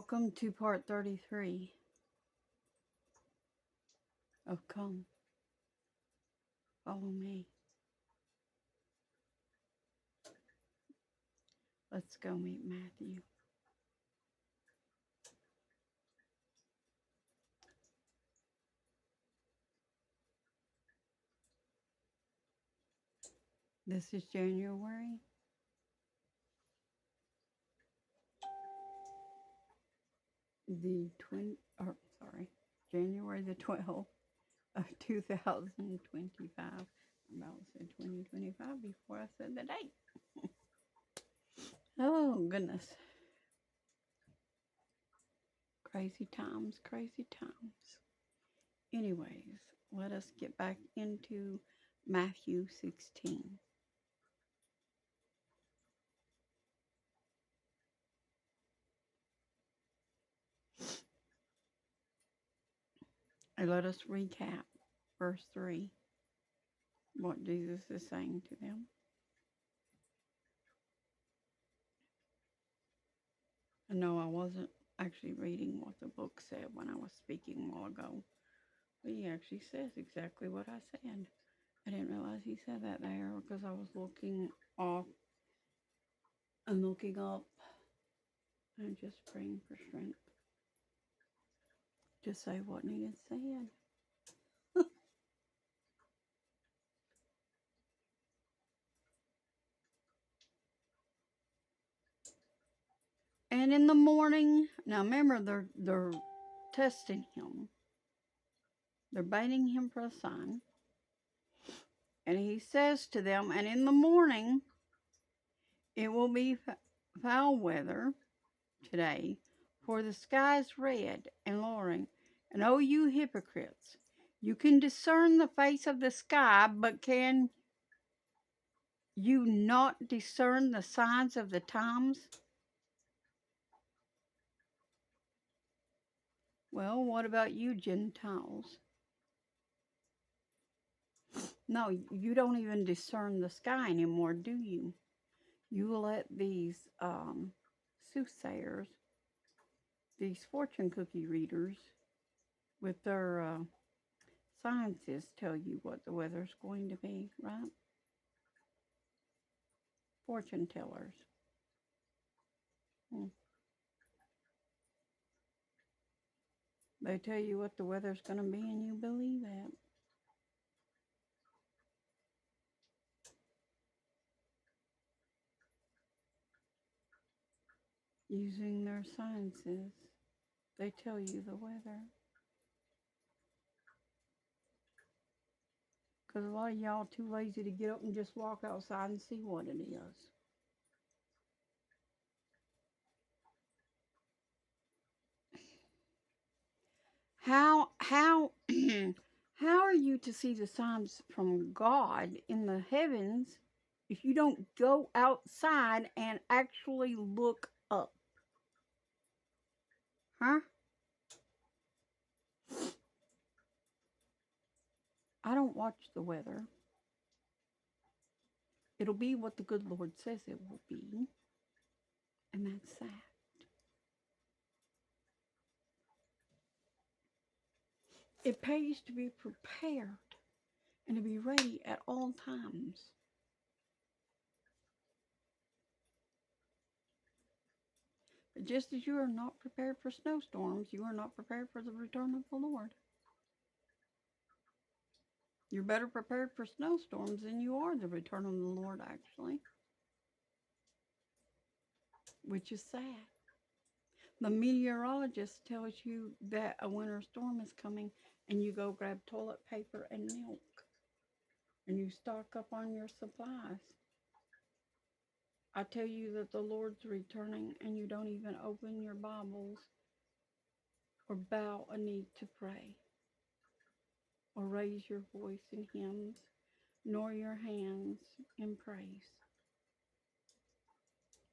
Welcome to part 33 of Come, Follow Me. Let's go meet Matthew. This is January January the 12th of 2025. I about said 2025 before I said the date. Oh, goodness. Crazy times, crazy times. Anyways, let us get back into Matthew 16. And let us recap verse 3, what Jesus is saying to them. No, I wasn't actually reading what the book said when I was speaking a while ago. But he actually says exactly what I said. I didn't realize he said that there because I was looking off and looking up and just praying for strength to say what needed said. And in the morning, now remember they're testing him. They're baiting him for a sign. And he says to them, and in the morning it will be foul weather today, for the sky is red and lowering. And oh, you hypocrites, you can discern the face of the sky, but can you not discern the signs of the times? Well, what about you, Gentiles? No, you don't even discern the sky anymore, do you? You let these soothsayers, these fortune cookie readers, with their sciences tell you what the weather's going to be, right? Fortune tellers. They tell you what the weather's going to be and you believe that. Using their sciences, they tell you the weather. Because a lot of y'all too lazy to get up and just walk outside and see what it is. How how are you to see the signs from God in the heavens if you don't go outside and actually look up? Huh? I don't watch the weather. It'll be what the good Lord says it will be. And that's that. It pays to be prepared and to be ready at all times. But just as you are not prepared for snowstorms, you are not prepared for the return of the Lord. You're better prepared for snowstorms than you are the return of the Lord, actually. Which is sad. The meteorologist tells you that a winter storm is coming, and you go grab toilet paper and milk, and you stock up on your supplies. I tell you that the Lord's returning, and you don't even open your Bibles or bow a knee to pray or raise your voice in hymns, nor your hands in praise.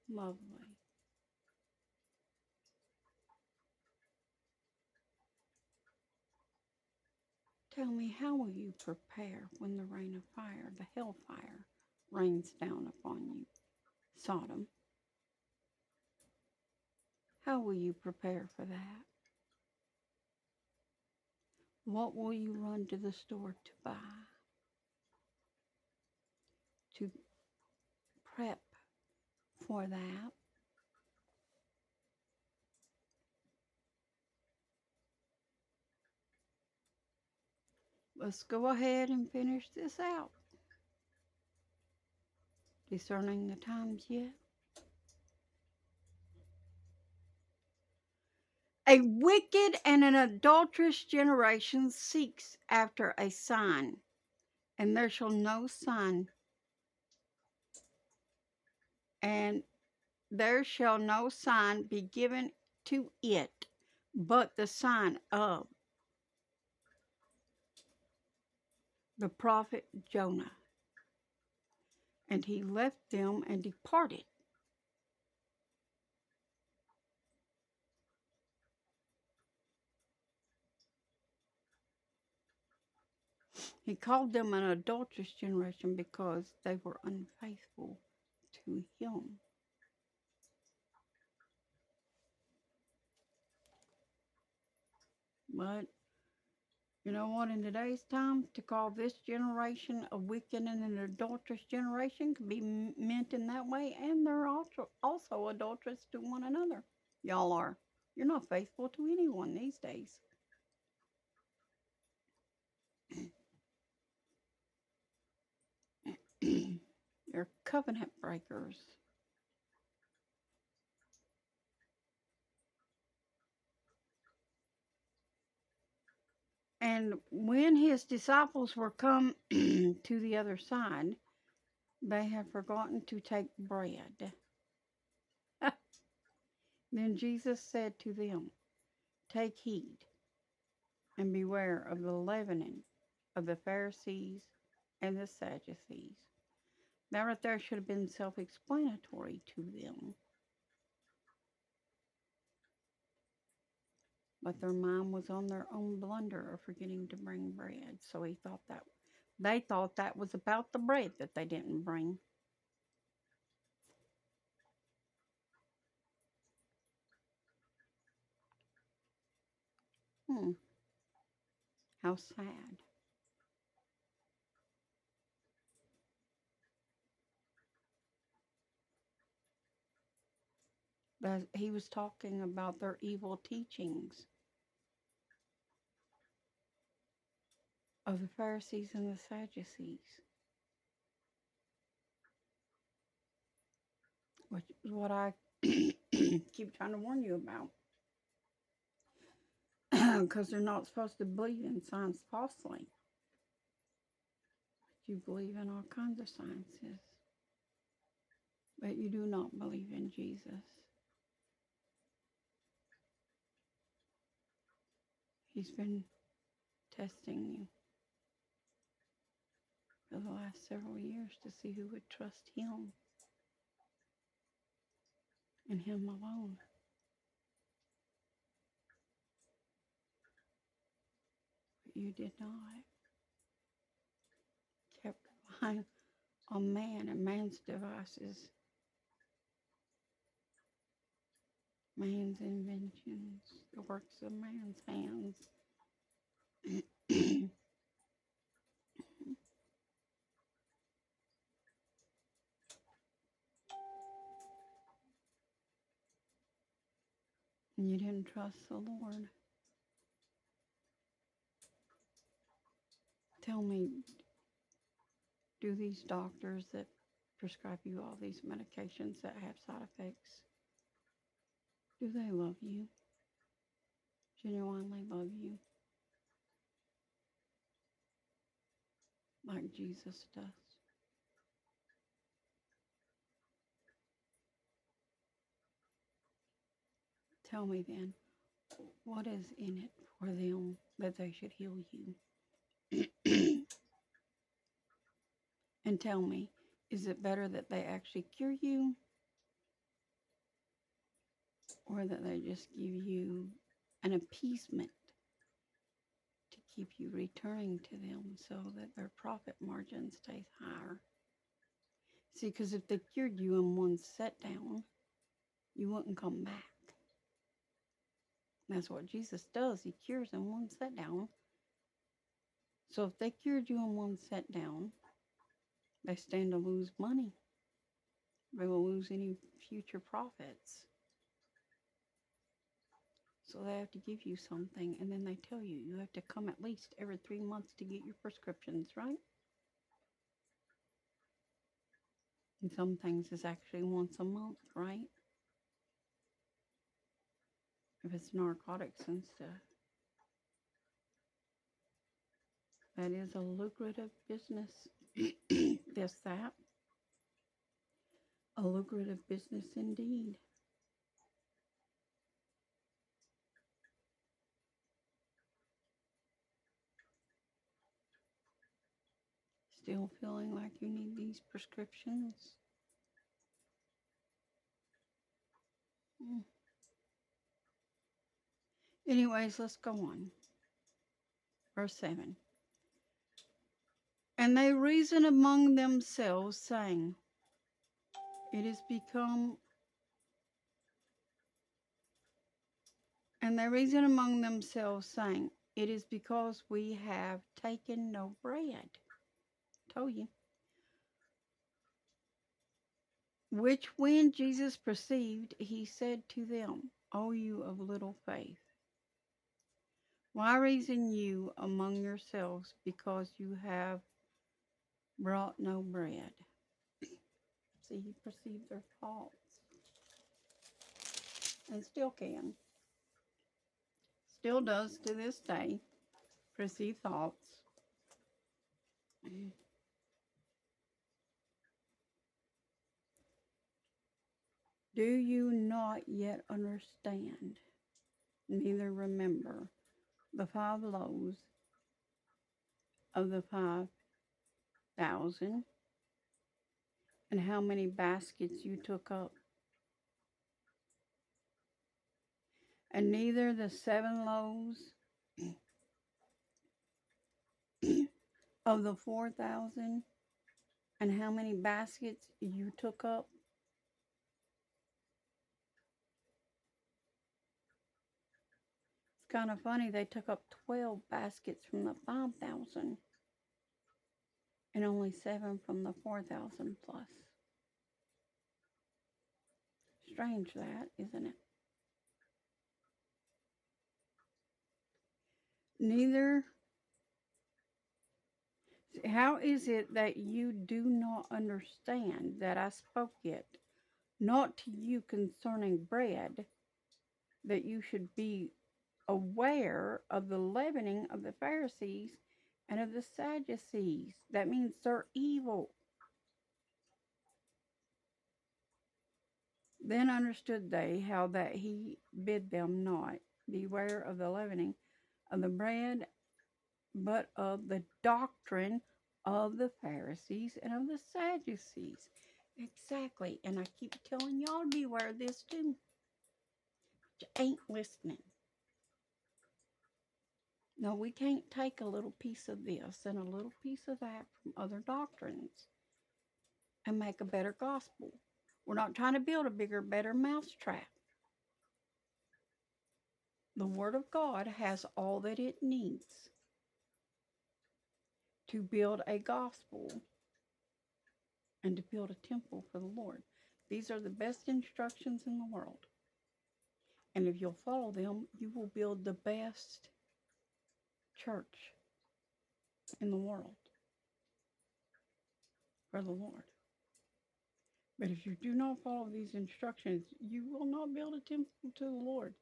Lovely. Tell me, how will you prepare when the rain of fire, the hellfire, rains down upon you? Sodom. How will you prepare for that? What will you run to the store to buy? To prep for that? Let's go ahead and finish this out. Discerning the times yet? A wicked and an adulterous generation seeks after a sign, and there shall no sign, and there shall no sign be given to it, but the sign of the prophet Jonah. And he left them and departed. He called them an adulterous generation because they were unfaithful to him. But you know what? In today's time, to call this generation a wicked and an adulterous generation could be meant in that way, and they're also adulterous to one another. Y'all are. You're not faithful to anyone these days. You're covenant breakers. And when his disciples were come to the other side, they had forgotten to take bread. Then Jesus said to them, take heed and beware of the leavening of the Pharisees and the Sadducees. That right there should have been self-explanatory to them. But their mind was on their own blunder of forgetting to bring bread. So they thought that was about the bread that they didn't bring. How sad. But he was talking about their evil teachings of the Pharisees and the Sadducees, which is what I keep trying to warn you about. Because they're not supposed to believe in science falsely. You believe in all kinds of sciences, but you do not believe in Jesus. He's been testing you for the last several years to see who would trust him and him alone. But you did not. Kept relying on man and man's devices, man's inventions, the works of man's hands. And you didn't trust the Lord. Tell me, do these doctors that prescribe you all these medications that have side effects, do they love you? Genuinely love you? Like Jesus does? Tell me then, what is in it for them that they should heal you? And tell me, is it better that they actually cure you, or that they just give you an appeasement to keep you returning to them so that their profit margin stays higher? See, because if they cured you in one set down, you wouldn't come back. That's what Jesus does. He cures in one sit down. So if they cured you in one sit down, they stand to lose money. They will lose any future profits. So they have to give you something, and then they tell you you have to come at least every 3 months to get your prescriptions, right? And some things is actually once a month, right? If it's narcotics and stuff. That is a lucrative business. This, that. A lucrative business indeed. Still feeling like you need these prescriptions? Mm. Anyways, let's go on. Verse 7. And they reasoned among themselves, saying, It is become. And they reasoned among themselves, saying, It is because we have taken no bread. Told you. Which when Jesus perceived, he said to them, O you of little faith, why reason you among yourselves, because you have brought no bread? See, he perceived their faults. And still can. Still does to this day. Perceive thoughts. Do you not yet understand, neither remember the 5 loaves of the 5,000, and how many baskets you took up? And neither the 7 loaves of the 4,000, and how many baskets you took up? It's kind of funny, they took up 12 baskets from the 5,000 and only 7 from the 4,000 plus. Strange that, isn't it? Neither. How is it that you do not understand that I spoke it, not to you concerning bread, that you should be aware of the leavening of the Pharisees and of the Sadducees? That means they're evil. Then understood they how that he bid them not beware of the leavening of the bread, but of the doctrine of the Pharisees and of the Sadducees. Exactly. And I keep telling y'all to beware of this too. But you ain't listening. No, we can't take a little piece of this and a little piece of that from other doctrines and make a better gospel. We're not trying to build a bigger, better mousetrap. The Word of God has all that it needs to build a gospel and to build a temple for the Lord. These are the best instructions in the world. And if you'll follow them, you will build the best church in the world for the Lord. But if you do not follow these instructions, you will not build a temple to the Lord.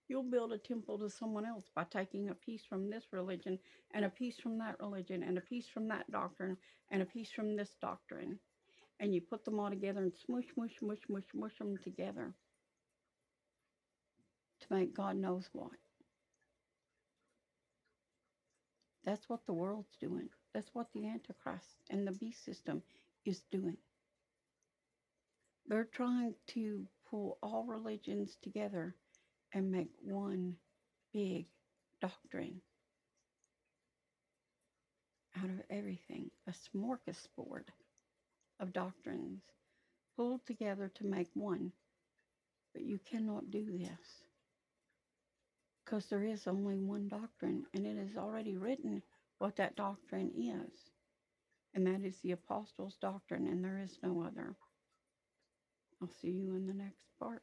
You'll build a temple to someone else by taking a piece from this religion and a piece from that religion and a piece from that doctrine and a piece from this doctrine. And you put them all together and smush them together to make God knows what. That's what the world's doing. That's what the Antichrist and the beast system is doing. They're trying to pull all religions together and make one big doctrine out of everything. A smorgasbord of doctrines pulled together to make one. But you cannot do this. Because there is only one doctrine, and it is already written what that doctrine is. And that is the apostles' doctrine, and there is no other. I'll see you in the next part.